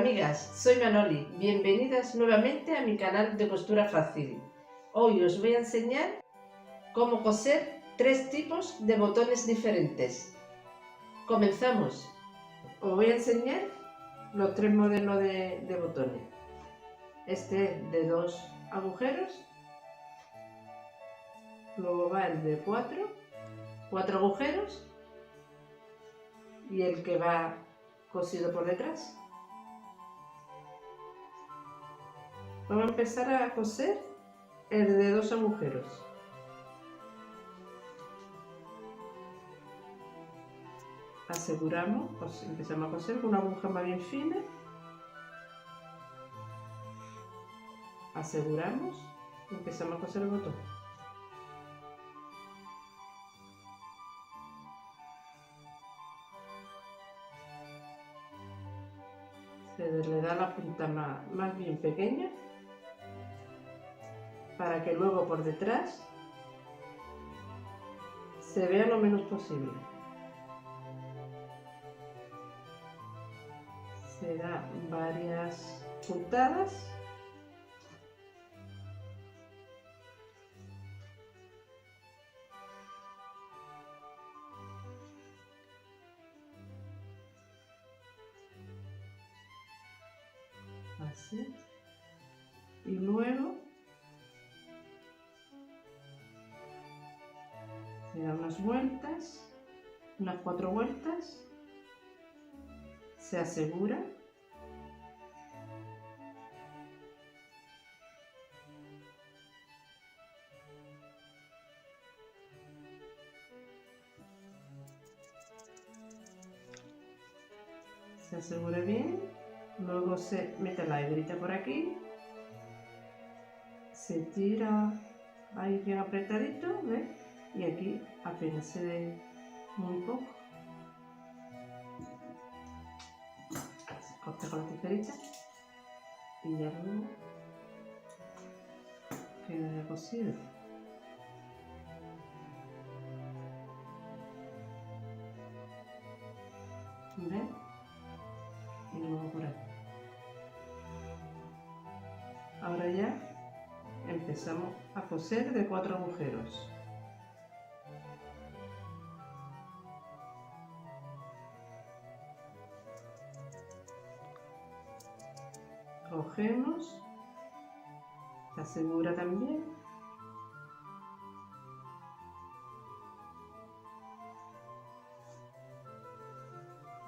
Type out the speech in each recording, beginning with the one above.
Amigas, soy Manoli, bienvenidas nuevamente a mi canal de costura fácil. Hoy os voy a enseñar cómo coser 3 tipos de botones diferentes. Comenzamos. Os voy a enseñar los 3 modelos de botones. Este es de 2 agujeros, luego va el de 4 agujeros y el que va cosido por detrás. Vamos a empezar a coser el de 2 agujeros. Aseguramos, pues empezamos a coser con una aguja más bien fina. Aseguramos y empezamos a coser el botón. Se le da la punta más bien pequeña, para que luego por detrás se vea lo menos posible. Se da varias puntadas. Así. Y luego se da unas vueltas, unas 4 vueltas, se asegura bien, luego se mete la hebrita por aquí, se tira ahí bien apretadito, ¿ves? Y aquí apenas se ve muy poco. Se corta con la tijerita y ya luego queda ya cosido. ¿Ves? Y luego por aquí. Ahora ya empezamos a coser de 4 agujeros. Cogemos, se asegura también,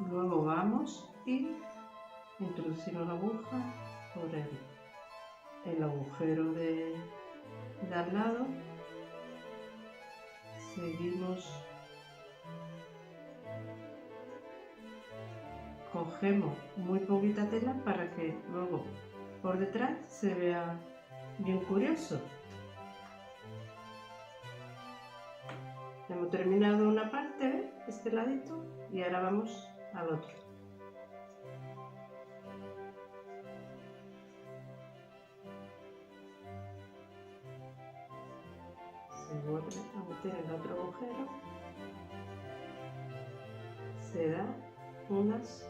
luego vamos y introducimos la aguja por el agujero de al lado, seguimos, cogemos muy poquita tela para que luego por detrás se vea bien curioso. Hemos terminado una parte, ¿ves? Este ladito, y ahora vamos al otro. Se vuelve a meter en el otro agujero, se da unas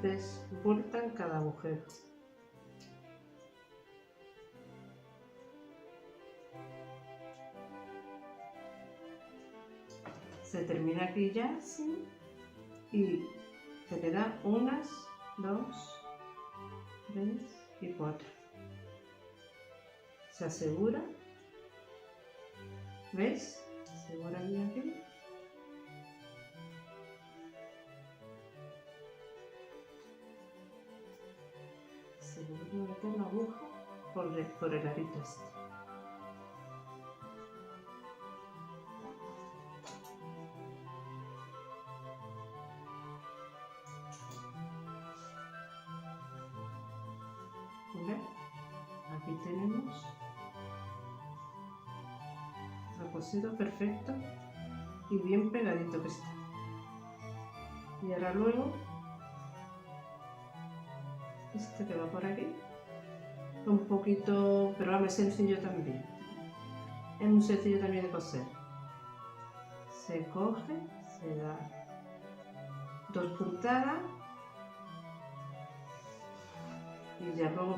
3 vueltas en cada agujero. Se termina aquí ya así y se le da unas, 2, 3 y 4. Se asegura, ¿ves? Se asegura bien aquí. Se vuelve a meter la aguja por el arito este. ¿Ves? Aquí tenemos el cosido perfecto y bien pegadito que está. Y ahora luego este que va por aquí, un poquito, pero es sencillo también. Es muy sencillo también de coser. Se coge, se da 2 puntadas y ya luego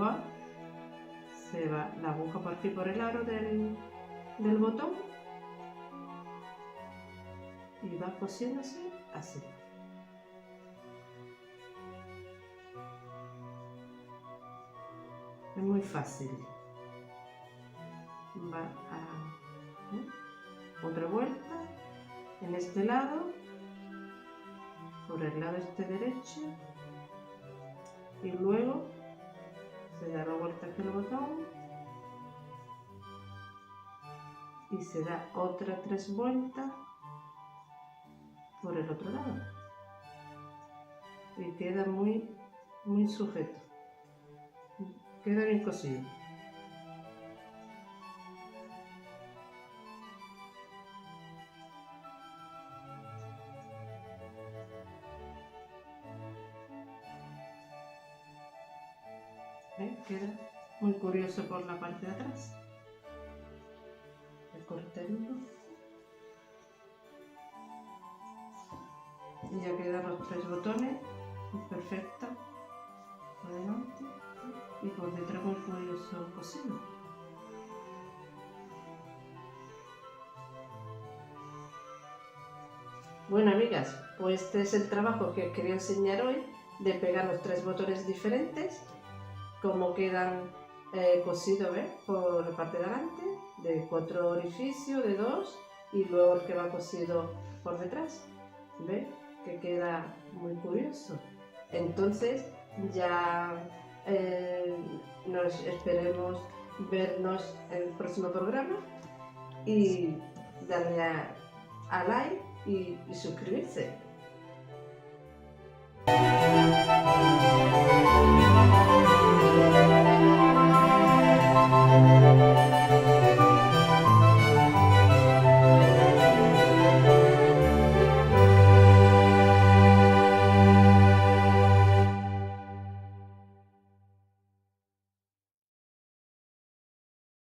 se va la aguja por aquí por el aro del botón y va cosiéndose así. Es muy fácil. Va a otra vuelta en este lado, por el lado este derecho, y luego se da la vuelta aquí al botón y se da otras 3 vueltas por el otro lado y queda muy sujeto, queda bien cosido. Queda muy curioso por la parte de atrás, el cortelito, y ya quedan los 3 botones perfectos por delante y por detrás muy curioso cosido. Bueno, amigas, pues este es el trabajo que os quería enseñar hoy, de pegar los 3 botones diferentes, cómo quedan cosidos, ¿ves? Por la parte de delante, de 4 orificios, de 2, y luego el que va cosido por detrás, ¿ves? Que queda muy curioso. Entonces ya nos esperemos vernos en el próximo programa y darle a like y suscribirse.